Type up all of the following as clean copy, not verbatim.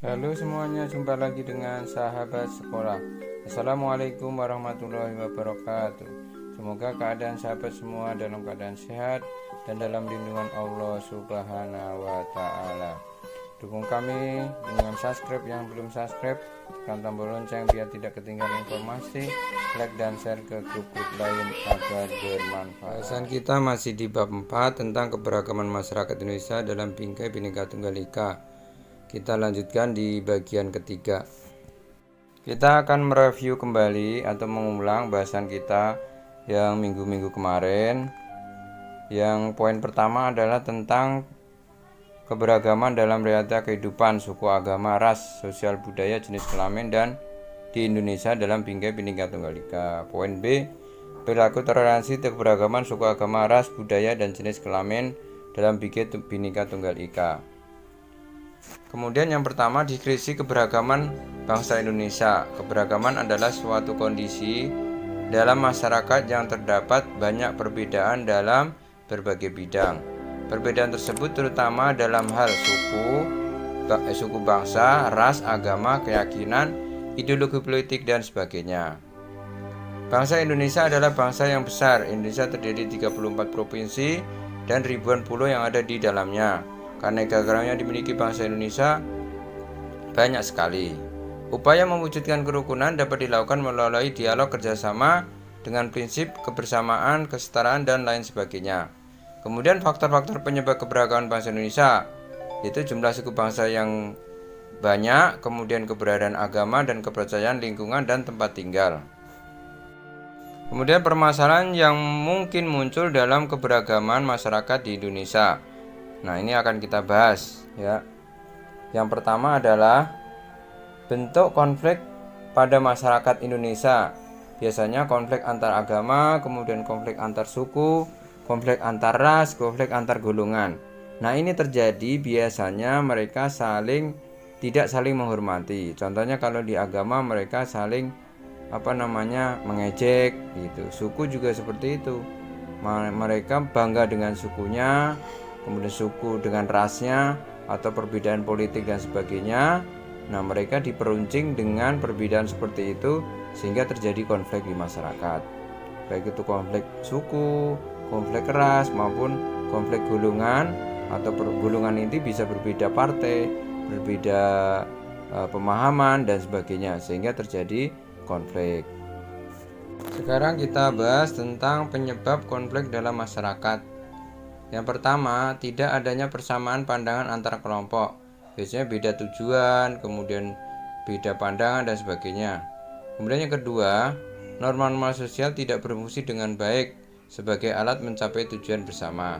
Halo semuanya, jumpa lagi dengan sahabat sekolah. Assalamualaikum warahmatullahi wabarakatuh. Semoga keadaan sahabat semua dalam keadaan sehat dan dalam lindungan Allah Subhanahu wa Ta'ala. Dukung kami dengan subscribe yang belum subscribe, tekan tombol lonceng biar tidak ketinggalan informasi, like dan share ke grup-grup lain agar bermanfaat. Bahasan kita masih di bab 4 tentang keberagaman masyarakat Indonesia dalam bingkai Bhinneka Tunggal Ika. Kita lanjutkan di bagian ketiga. Kita akan mereview kembali atau mengulang bahasan kita yang minggu-minggu kemarin. Yang poin pertama adalah tentang keberagaman dalam realita kehidupan suku, agama, ras, sosial, budaya, jenis kelamin dan di Indonesia dalam bingkai Bhinneka Tunggal Ika. Poin B, perilaku toleransi keberagaman suku, agama, ras, budaya dan jenis kelamin dalam bingkai Bhinneka Tunggal Ika. Kemudian yang pertama, deskripsi keberagaman bangsa Indonesia. Keberagaman adalah suatu kondisi dalam masyarakat yang terdapat banyak perbedaan dalam berbagai bidang. Perbedaan tersebut terutama dalam hal suku bangsa, ras, agama, keyakinan, ideologi politik dan sebagainya. Bangsa Indonesia adalah bangsa yang besar. Indonesia terdiri 34 provinsi dan ribuan pulau yang ada di dalamnya. Keanekaragaman yang dimiliki bangsa Indonesia banyak sekali. Upaya mewujudkan kerukunan dapat dilakukan melalui dialog kerjasama dengan prinsip kebersamaan, kesetaraan, dan lain sebagainya. Kemudian faktor-faktor penyebab keberagaman bangsa Indonesia, yaitu jumlah suku bangsa yang banyak, kemudian keberadaan agama dan kepercayaan, lingkungan, dan tempat tinggal. Kemudian permasalahan yang mungkin muncul dalam keberagaman masyarakat di Indonesia. Nah, ini akan kita bahas ya. Yang pertama adalah bentuk konflik pada masyarakat Indonesia. Biasanya konflik antar agama, kemudian konflik antar suku, konflik antar ras, konflik antar golongan. Nah, ini terjadi biasanya mereka tidak saling menghormati. Contohnya kalau di agama mereka saling mengejek gitu. Suku juga seperti itu. Mereka bangga dengan sukunya, kemudian suku dengan rasnya atau perbedaan politik dan sebagainya. Nah, mereka diperuncing dengan perbedaan seperti itu sehingga terjadi konflik di masyarakat. Baik itu konflik suku, konflik ras maupun konflik golongan, atau golongan ini bisa berbeda partai, berbeda pemahaman dan sebagainya sehingga terjadi konflik. Sekarang kita bahas tentang penyebab konflik dalam masyarakat. Yang pertama, tidak adanya persamaan pandangan antar kelompok. Biasanya beda tujuan, kemudian beda pandangan dan sebagainya. Kemudian yang kedua, norma-norma sosial tidak berfungsi dengan baik sebagai alat mencapai tujuan bersama.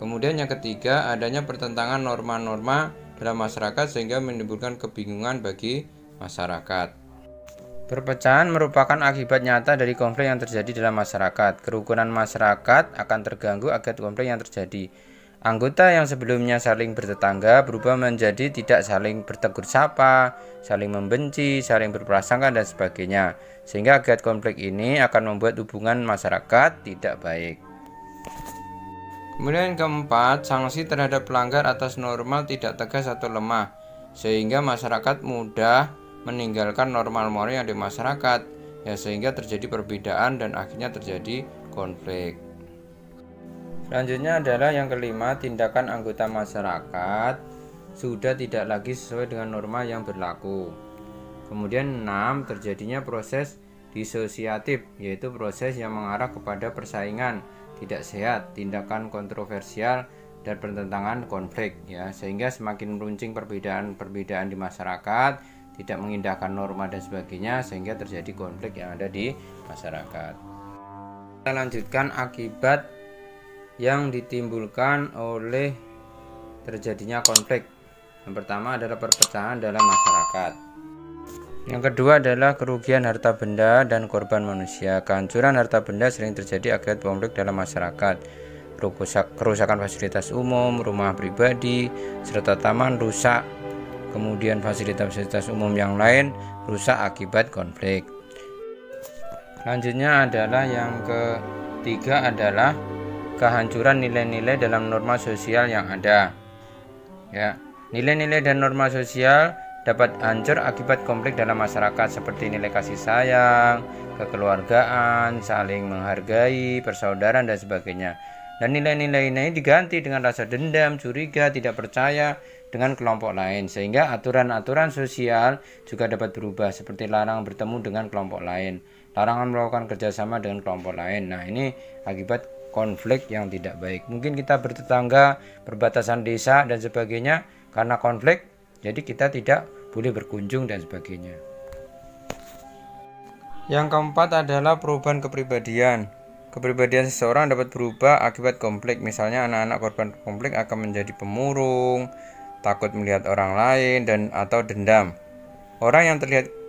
Kemudian yang ketiga, adanya pertentangan norma-norma dalam masyarakat sehingga menimbulkan kebingungan bagi masyarakat. Perpecahan merupakan akibat nyata dari konflik yang terjadi dalam masyarakat. Kerukunan masyarakat akan terganggu akibat konflik yang terjadi. Anggota yang sebelumnya saling bertetangga berubah menjadi tidak saling bertegur sapa, saling membenci, saling berprasangka dan sebagainya. Sehingga akibat konflik ini akan membuat hubungan masyarakat tidak baik. Kemudian yang keempat, sanksi terhadap pelanggar atas norma tidak tegas atau lemah, sehingga masyarakat mudah meninggalkan normal-norma yang ada di masyarakat ya, sehingga terjadi perbedaan dan akhirnya terjadi konflik. Selanjutnya adalah yang kelima, tindakan anggota masyarakat sudah tidak lagi sesuai dengan norma yang berlaku. Kemudian 6, terjadinya proses disosiatif, yaitu proses yang mengarah kepada persaingan tidak sehat, tindakan kontroversial dan pertentangan konflik ya, sehingga semakin meruncing perbedaan di masyarakat, tidak mengindahkan norma dan sebagainya sehingga terjadi konflik yang ada di masyarakat. Kita lanjutkan akibat yang ditimbulkan oleh terjadinya konflik. Yang pertama adalah perpecahan dalam masyarakat. Yang kedua adalah kerugian harta benda dan korban manusia. Kehancuran harta benda sering terjadi akibat konflik dalam masyarakat. Kerusakan fasilitas umum, rumah pribadi, serta taman rusak. Kemudian fasilitas-fasilitas umum yang lain rusak akibat konflik. Selanjutnya adalah yang ketiga adalah kehancuran nilai-nilai dalam norma sosial yang ada. Ya, nilai-nilai dan norma sosial dapat hancur akibat konflik dalam masyarakat seperti nilai kasih sayang, kekeluargaan, saling menghargai, persaudaraan dan sebagainya. Dan nilai-nilai ini diganti dengan rasa dendam, curiga, tidak percaya dengan kelompok lain, sehingga aturan-aturan sosial juga dapat berubah seperti larangan bertemu dengan kelompok lain, larangan melakukan kerjasama dengan kelompok lain. Nah, ini akibat konflik yang tidak baik. Mungkin kita bertetangga, perbatasan desa dan sebagainya, karena konflik jadi kita tidak boleh berkunjung dan sebagainya. Yang keempat adalah perubahan kepribadian. Kepribadian seseorang dapat berubah akibat konflik. Misalnya anak-anak korban konflik akan menjadi pemurung, takut melihat orang lain, dan atau dendam. Orang yang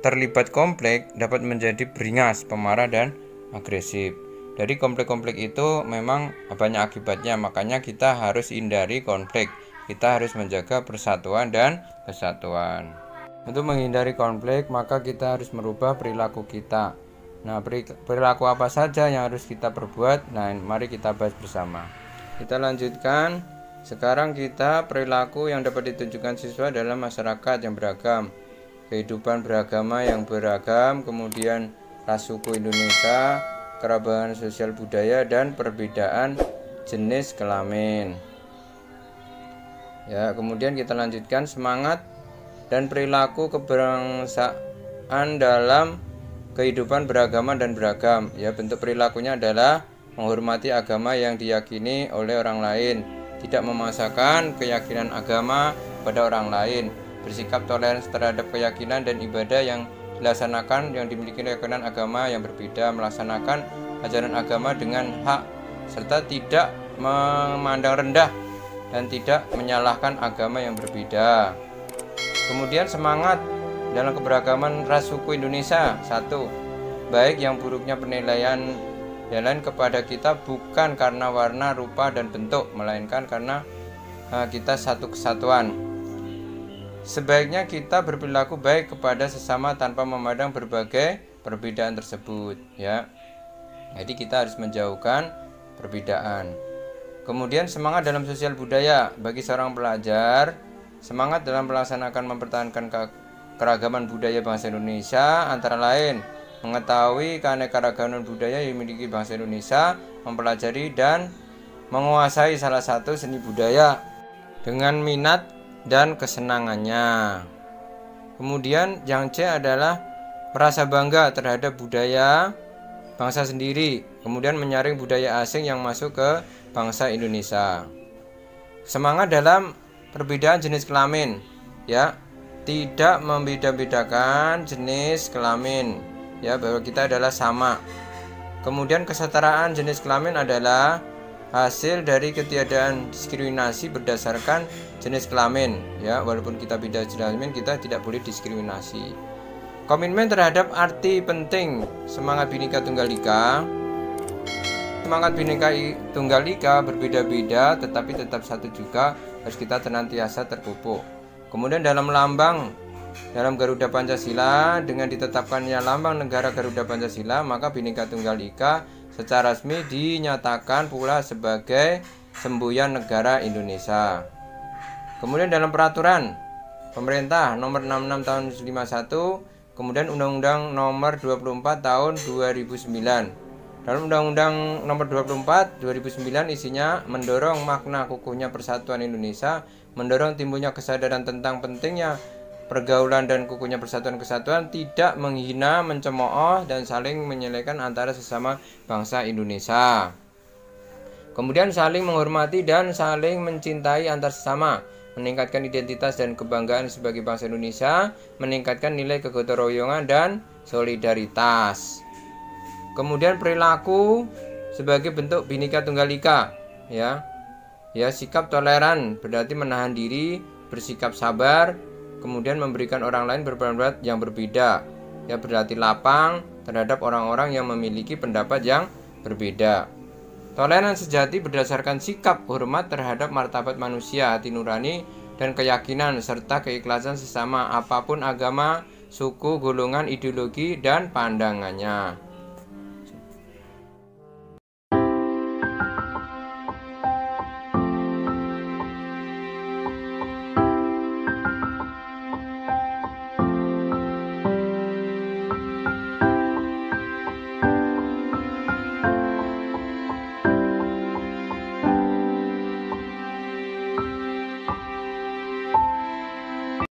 terlibat konflik dapat menjadi beringas, pemarah, dan agresif. Dari konflik-konflik itu memang banyak akibatnya, makanya kita harus hindari konflik. Kita harus menjaga persatuan dan kesatuan. Untuk menghindari konflik, maka kita harus merubah perilaku kita. Nah, perilaku apa saja yang harus kita perbuat? Nah, mari kita bahas bersama. Kita lanjutkan. Sekarang kita perilaku yang dapat ditunjukkan siswa dalam masyarakat yang beragam, kehidupan beragama yang beragam, kemudian ras suku Indonesia, keragaman sosial budaya, dan perbedaan jenis kelamin. Ya, kemudian kita lanjutkan semangat dan perilaku kebangsaan dalam kehidupan beragama dan beragam. Ya, bentuk perilakunya adalah menghormati agama yang diyakini oleh orang lain, tidak memaksakan keyakinan agama pada orang lain, bersikap toleransi terhadap keyakinan dan ibadah yang dilaksanakan yang dimiliki keyakinan agama yang berbeda, melaksanakan ajaran agama dengan hak, serta tidak memandang rendah dan tidak menyalahkan agama yang berbeda. Kemudian semangat dalam keberagaman ras suku Indonesia. 1. Baik yang buruknya penilaian yang lain kepada kita bukan karena warna, rupa, dan bentuk, melainkan karena kita satu kesatuan. Sebaiknya kita berperilaku baik kepada sesama tanpa memandang berbagai perbedaan tersebut, ya. Jadi kita harus menjauhkan perbedaan. Kemudian semangat dalam sosial budaya. Bagi seorang pelajar, semangat dalam melaksanakan mempertahankan keragaman budaya bangsa Indonesia antara lain mengetahui keanekaragaman budaya yang dimiliki bangsa Indonesia, mempelajari dan menguasai salah satu seni budaya dengan minat dan kesenangannya. Kemudian yang C adalah merasa bangga terhadap budaya bangsa sendiri, kemudian menyaring budaya asing yang masuk ke bangsa Indonesia. Semangat dalam perbedaan jenis kelamin, ya, tidak membeda-bedakan jenis kelamin, ya, bahwa kita adalah sama. Kemudian kesetaraan jenis kelamin adalah hasil dari ketiadaan diskriminasi berdasarkan jenis kelamin, ya, walaupun kita beda jenis kelamin, kita tidak boleh diskriminasi. Komitmen terhadap arti penting semangat Bhinneka Tunggal Ika. Semangat Bhinneka Tunggal Ika berbeda-beda tetapi tetap satu juga, harus kita senantiasa terpupuk. Kemudian dalam lambang dalam Garuda Pancasila, dengan ditetapkannya lambang negara Garuda Pancasila, maka Bhinneka Tunggal Ika secara resmi dinyatakan pula sebagai semboyan negara Indonesia. Kemudian dalam peraturan pemerintah nomor 66 tahun 51, kemudian Undang-Undang nomor 24 tahun 2009. Dalam Undang-Undang nomor 24 2009 isinya mendorong makna kukuhnya persatuan Indonesia, mendorong timbulnya kesadaran tentang pentingnya pergaulan dan kukuhnya persatuan kesatuan, tidak menghina, mencemooh, dan saling menyelekkan antara sesama bangsa Indonesia. Kemudian saling menghormati dan saling mencintai antar sesama, meningkatkan identitas dan kebanggaan sebagai bangsa Indonesia, meningkatkan nilai kegotong royongan dan solidaritas. Kemudian perilaku sebagai bentuk Bhinneka Tunggal Ika, ya, sikap toleran berarti menahan diri, bersikap sabar, kemudian memberikan orang lain berpendapat yang berbeda, ya, berarti lapang terhadap orang-orang yang memiliki pendapat yang berbeda. Toleransi sejati berdasarkan sikap hormat terhadap martabat manusia, hati nurani, dan keyakinan serta keikhlasan sesama apapun agama, suku, golongan, ideologi, dan pandangannya.